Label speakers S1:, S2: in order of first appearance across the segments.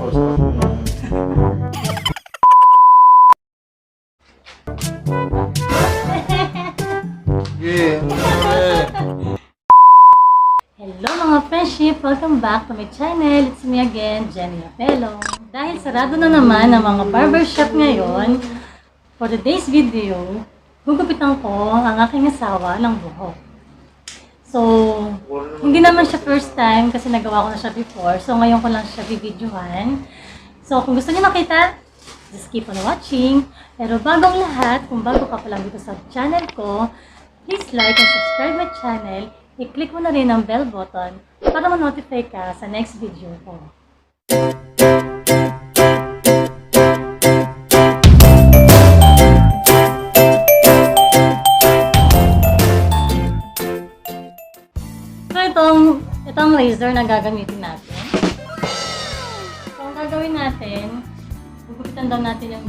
S1: Hello mga friendship! Welcome back to my channel. It's me again, Jenny Apelo. Dahil sarado na naman ang mga barbershop ngayon, for today's video, gugupitan ko ang aking asawa ng buhok. So, hindi naman siya first time kasi nagawa ko na siya before. So, ngayon ko lang siya bibidyohan. So, kung gusto niyo makita, just keep on watching. Pero bagong lahat, kung bago ka pa lang dito sa channel ko, please like and subscribe my channel. I-click mo na rin ang bell button para ma-notify ka sa next video ko. So, itong razor na gagamitin natin. So, ang gagawin natin, gugupitan daw natin yung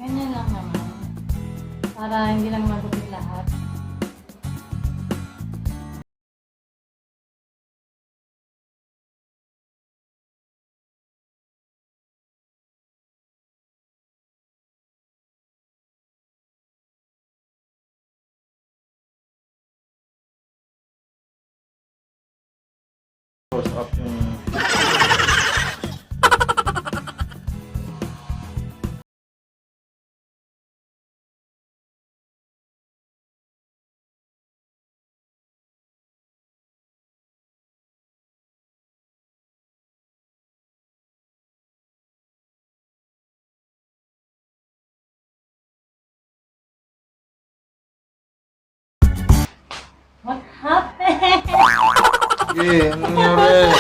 S1: ganyan lang naman. Para hindi lang magupit lahat. What happened?
S2: Ano nangyari?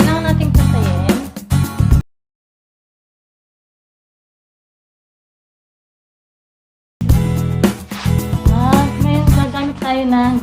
S1: Kailangan nating pantayin. May gagamit tayo ng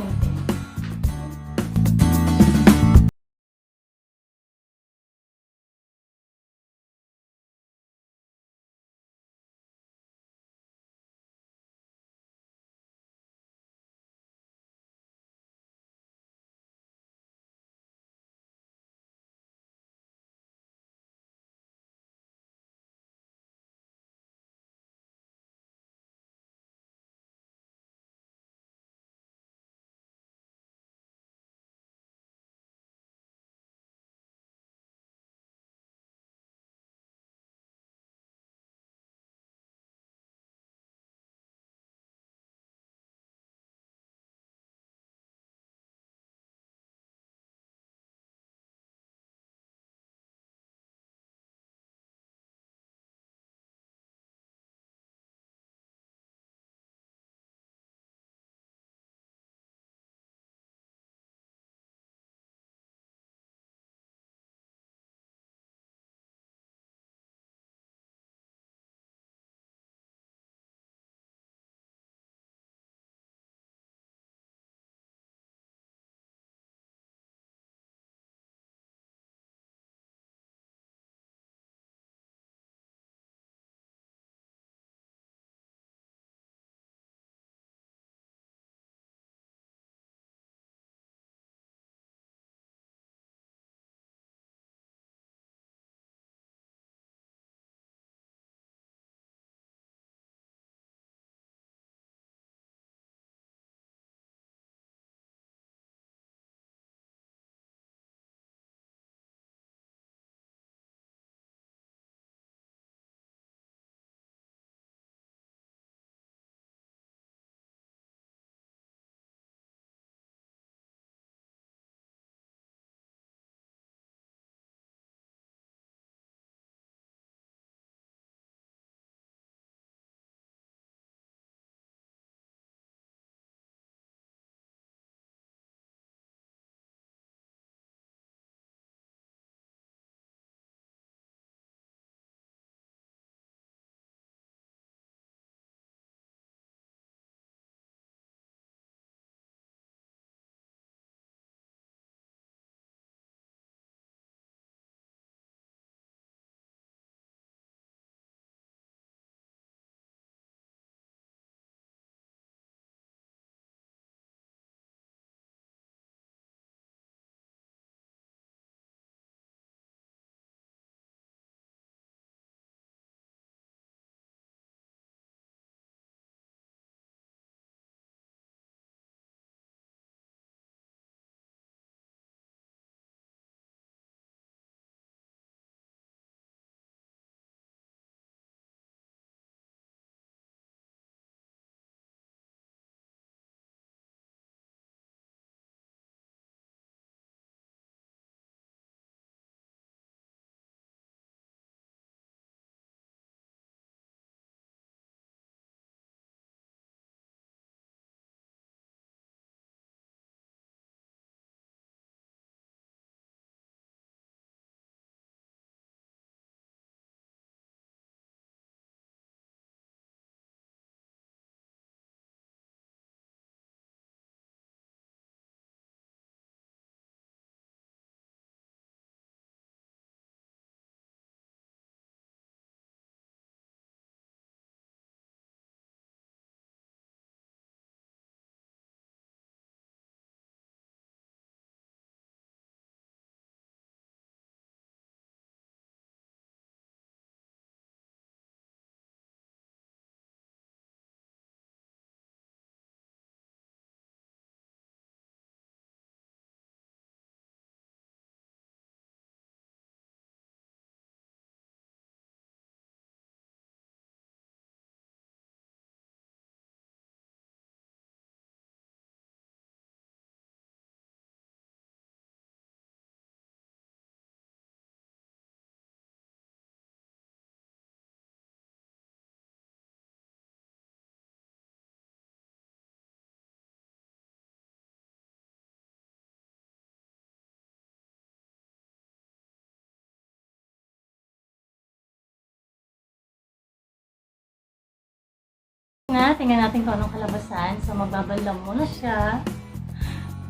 S1: Nga, tingnan natin kung anong kalabasan. So, magbabalam muna siya.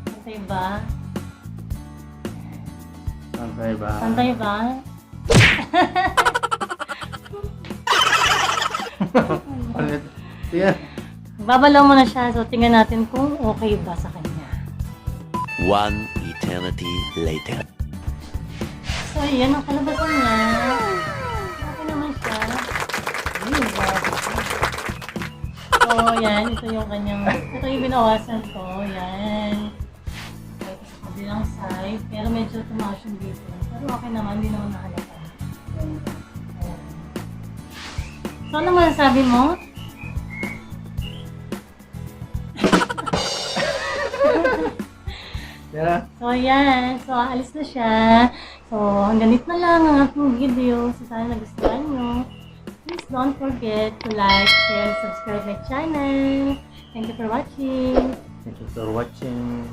S1: Pantay ba?
S2: Santay ba?
S1: Pantay ba?
S2: Ulit. Sige.
S1: Magbabalaw muna siya. So, tingnan natin kung okay ba sa kanya.
S3: One eternity later.
S1: So, yan ang kalabasan niya. Okay naman siya. Ayun, wow. So, yan. Ito yung kanyang, ito yung binawasan ko. Yan. Ito sa kabilang side. Pero medyo tumaas yung dito. Pero okay naman, hindi naman nakalata. Ayan. So, ano masasabi mo?
S2: Yeah.
S1: So, ayan. So, alis na siya. So, hanggang dito na lang ang aking video. So, sana nagustuhan nyo. Please don't forget to like, share, subscribe my channel. Thank you for watching.
S2: Thank you for watching.